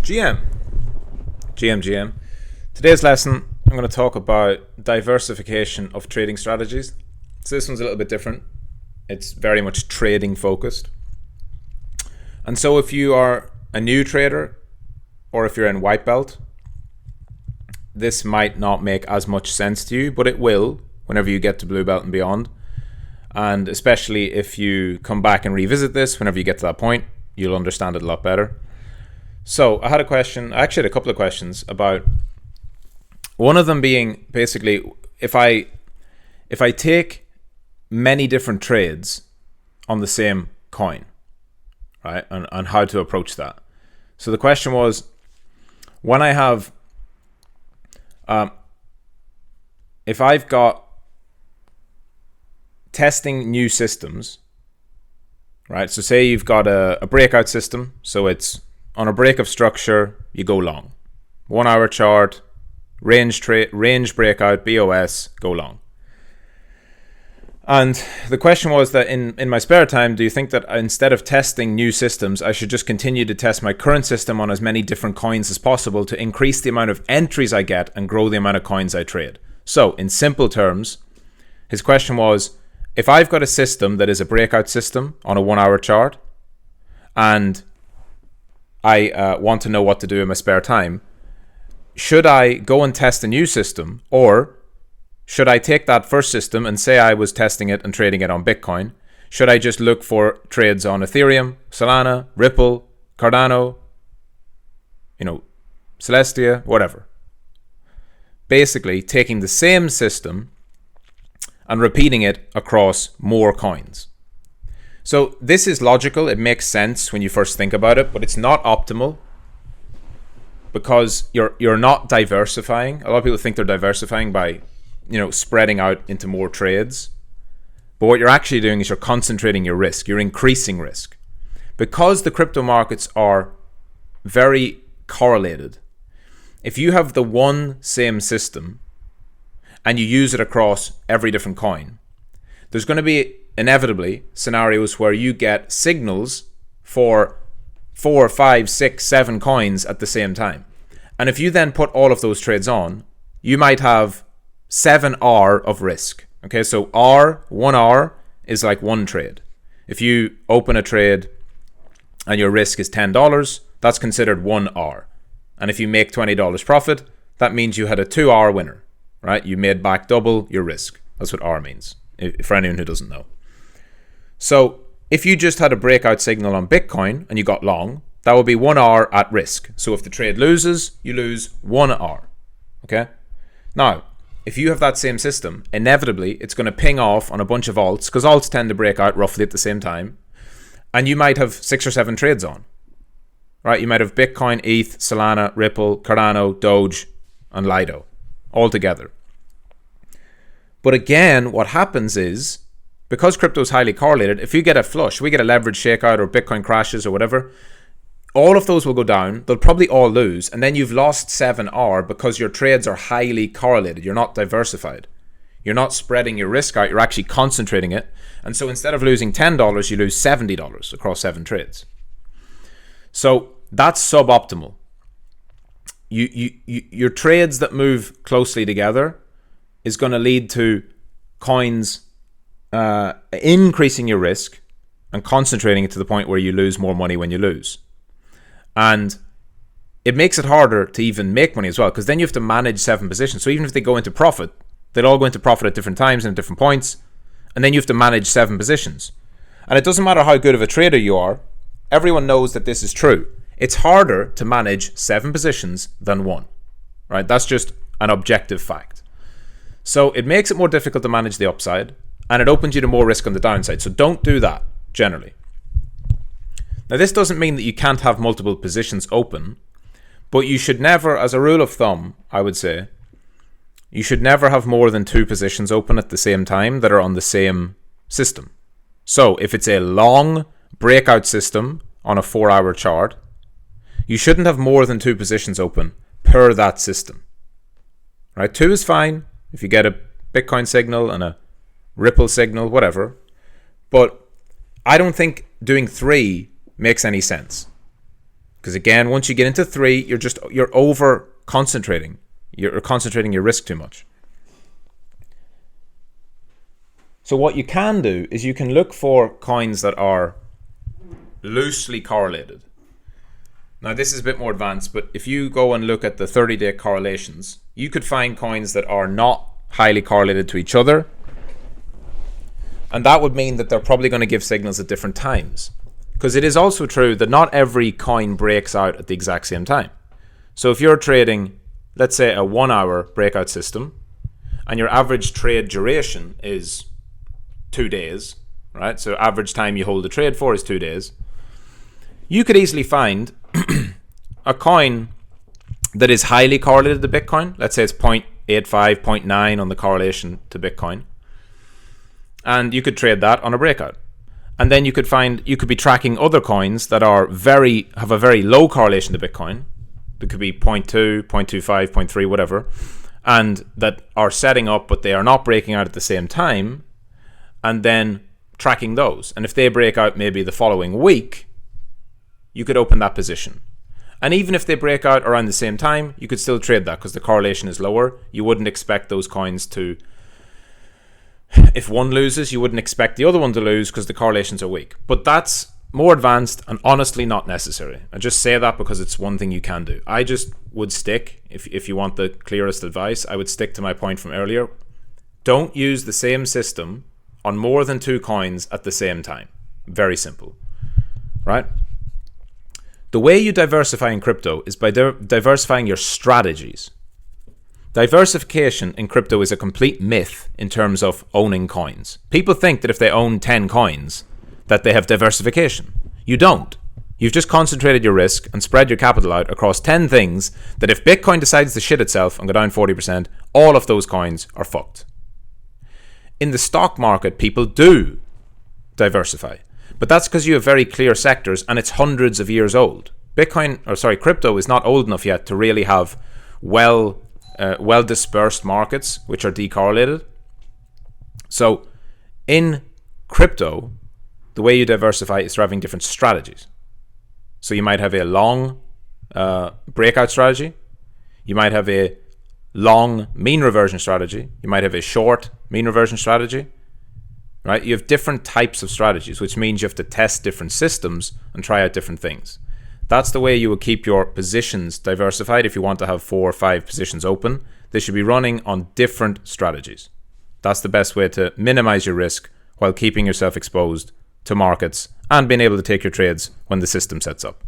GM. Today's lesson, I'm going to talk about diversification of trading strategies. So this one's a little bit different. It's very much trading focused. And so if you are a new trader or if you're in white belt, this might not make as much sense to you, but it will whenever you get to blue belt and beyond. And especially if you come back and revisit this, whenever you get to that point, you'll understand it a lot better. So I had a couple of questions about one of them being basically if I take many different trades on the same coin, right, and how to approach that. So the question was, when I have, if I've got testing new systems, right? So say you've got a breakout system, so it's on a break of structure, you go long. 1 hour chart, range breakout, BOS, go long. And the question was that in my spare time, do you think that instead of testing new systems, I should just continue to test my current system on as many different coins as possible to increase the amount of entries I get and grow the amount of coins I trade? So in simple terms, his question was, if I've got a system that is a breakout system on a 1 hour chart and I want to know what to do in my spare time, should I go and test a new system, or should I take that first system and say I was testing it and trading it on Bitcoin? Should I just look for trades on Ethereum, Solana, Ripple, Cardano, Celestia, whatever? Basically, taking the same system and repeating it across more coins. So this is logical. It makes sense when you first think about it, but it's not optimal because you're not diversifying. A lot of people think they're diversifying by spreading out into more trades. But what you're actually doing is you're concentrating your risk. You're increasing risk. Because the crypto markets are very correlated, if you have the one same system and you use it across every different coin, there's going to be inevitably scenarios where you get signals for 4, 5, 6, 7 coins at the same time. And if you then put all of those trades on, you might have 7R of risk. Okay, so 1R is like one trade. If you open a trade and your risk is $10, that's considered 1R. And if you make $20 profit, that means you had a 2R winner, right? You made back double your risk. That's what R means, for anyone who doesn't know. So if you just had a breakout signal on Bitcoin and you got long, that would be 1R at risk. So if the trade loses, you lose 1R. Okay? Now, if you have that same system, inevitably it's going to ping off on a bunch of alts, because alts tend to break out roughly at the same time, and you might have 6 or 7 trades on. Right? You might have Bitcoin, ETH, Solana, Ripple, Cardano, Doge, and Lido all together. But again, what happens is, because crypto is highly correlated, if you get a flush, we get a leverage shakeout or Bitcoin crashes or whatever, all of those will go down. They'll probably all lose. And then you've lost 7R because your trades are highly correlated. You're not diversified. You're not spreading your risk out. You're actually concentrating it. And so instead of losing $10, you lose $70 across 7 trades. So that's suboptimal. Your trades that move closely together is going to lead to coins increasing your risk and concentrating it to the point where you lose more money when you lose. And it makes it harder to even make money as well, because then you have to manage 7 positions. So even if they go into profit, they'll all go into profit at different times and at different points, and then you have to manage 7 positions. And it doesn't matter how good of a trader you are, everyone knows that this is true. It's harder to manage 7 positions than 1, right? That's just an objective fact. So it makes it more difficult to manage the upside, and it opens you to more risk on the downside. So don't do that, generally. Now, this doesn't mean that you can't have multiple positions open, but you should never, as a rule of thumb, I would say, you should never have more than 2 positions open at the same time that are on the same system. So if it's a long breakout system on a 4-hour chart, you shouldn't have more than 2 positions open per that system. Right? 2 is fine if you get a Bitcoin signal and a Ripple signal, whatever. But I don't think doing 3 makes any sense. Because again, once you get into 3, you're over concentrating. You're concentrating your risk too much. So what you can do is you can look for coins that are loosely correlated. Now this is a bit more advanced, but if you go and look at the 30-day correlations, you could find coins that are not highly correlated to each other. And that would mean that they're probably going to give signals at different times. Because it is also true that not every coin breaks out at the exact same time. So if you're trading, let's say, a 1-hour breakout system, and your average trade duration is 2 days, right? So average time you hold the trade for is 2 days. You could easily find a coin that is highly correlated to Bitcoin. Let's say it's 0.85, 0.9 on the correlation to Bitcoin. And you could trade that on a breakout. And then you could be tracking other coins that have a very low correlation to Bitcoin. It could be 0.2, 0.25, 0.3, whatever. And that are setting up, but they are not breaking out at the same time. And then tracking those. And if they break out maybe the following week, you could open that position. And even if they break out around the same time, you could still trade that because the correlation is lower. You wouldn't expect those coins to... If one loses, you wouldn't expect the other one to lose because the correlations are weak. But that's more advanced and honestly not necessary. I just say that because it's one thing you can do. I just would stick, if you want the clearest advice, I would stick to my point from earlier. Don't use the same system on more than 2 coins at the same time. Very simple, right? The way you diversify in crypto is by diversifying your strategies. Diversification in crypto is a complete myth in terms of owning coins. People think that if they own 10 coins, that they have diversification. You don't. You've just concentrated your risk and spread your capital out across 10 things that if Bitcoin decides to shit itself and go down 40%, all of those coins are fucked. In the stock market, people do diversify. But that's because you have very clear sectors and it's hundreds of years old. Crypto is not old enough yet to really have well dispersed markets which are decorrelated. So in crypto, the way you diversify is through having different strategies. So you might have a long breakout strategy. You might have a long mean reversion strategy. You might have a short mean reversion strategy. Right? You have different types of strategies, which means you have to test different systems and try out different things. That's the way you will keep your positions diversified. If you want to have 4 or 5 positions open, they should be running on different strategies. That's the best way to minimize your risk while keeping yourself exposed to markets and being able to take your trades when the system sets up.